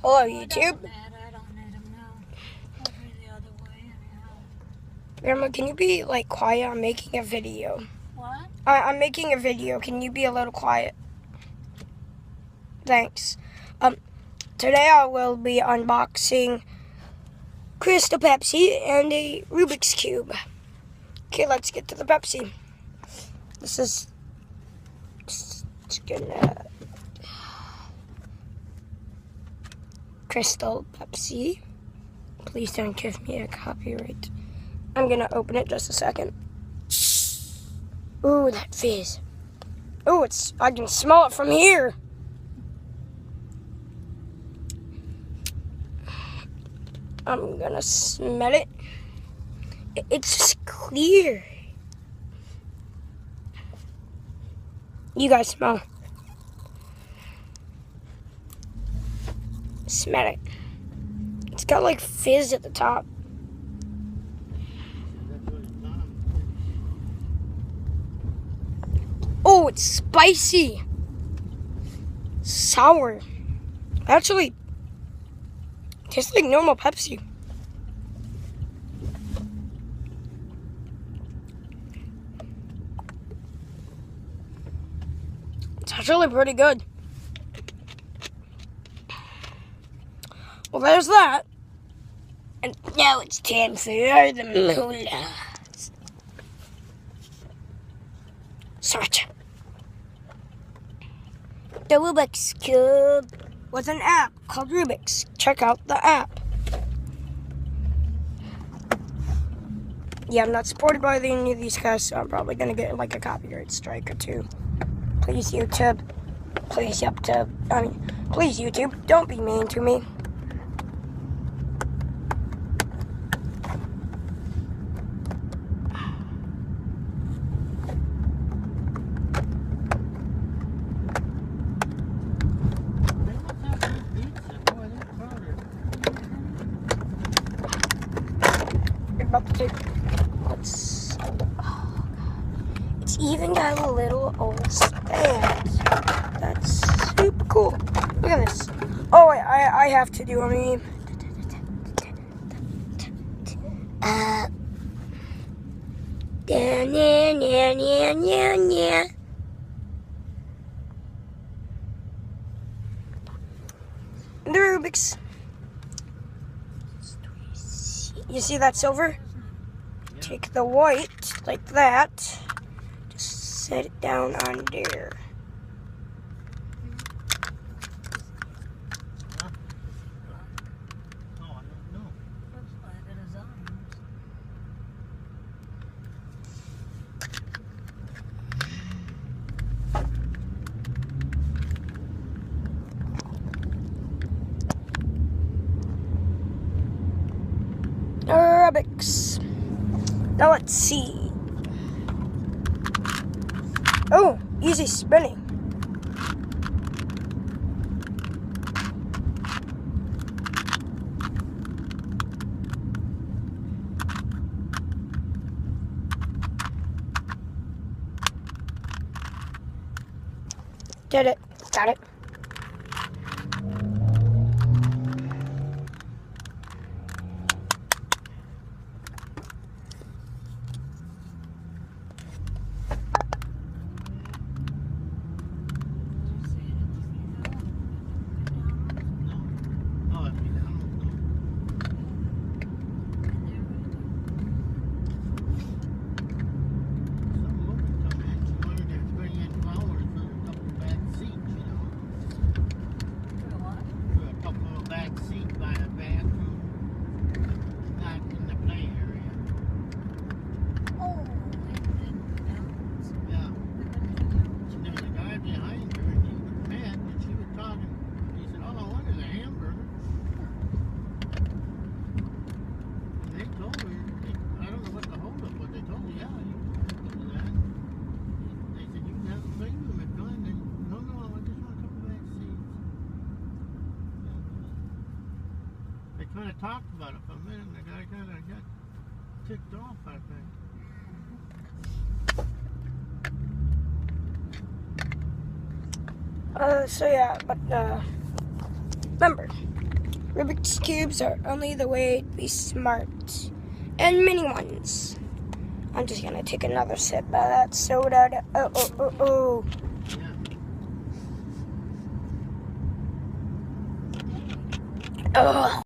Hello, YouTube. I don't need him now. Over the other way anyhow. Grandma, can you be quiet? I'm making a video. What? I'm making a video. Can you be a little quiet? Thanks. Today I will be unboxing Crystal Pepsi and a Rubik's Cube. Okay, let's get to the Pepsi. This is just gonna Crystal Pepsi. Please don't give me a copyright. I'm gonna open it just a second. Ooh, that fizz. Ooh, I can smell it from here. I'm gonna smell it. It's just clear. You guys smell. Smell it. It's got fizz at the top. Oh, it's spicy. Sour. Actually, tastes like normal Pepsi. It's actually pretty good. Well, there's that. And now it's time for the moolah. Search. The Rubik's Cube with an app called Rubik's. Check out the app. Yeah, I'm not supported by any of these guys, so I'm probably gonna get a copyright strike or two. Please, YouTube. Please, please, YouTube. Don't be mean to me. It's even got a little old stand. That's super cool. Look at this. Oh, wait, I have to do a meme. The Rubik's. You see that silver? Take the white, like that. Just set it down on there. Rubik's. Now let's see. Oh, easy spinning. Did it. Got it. Kind of talked about it for a minute, and the guy kind of got ticked off, I think. So yeah, but remember, Rubik's Cubes are only the way to be smart. And mini ones. I'm just gonna take another sip of that soda. Oh. Yeah. Ugh.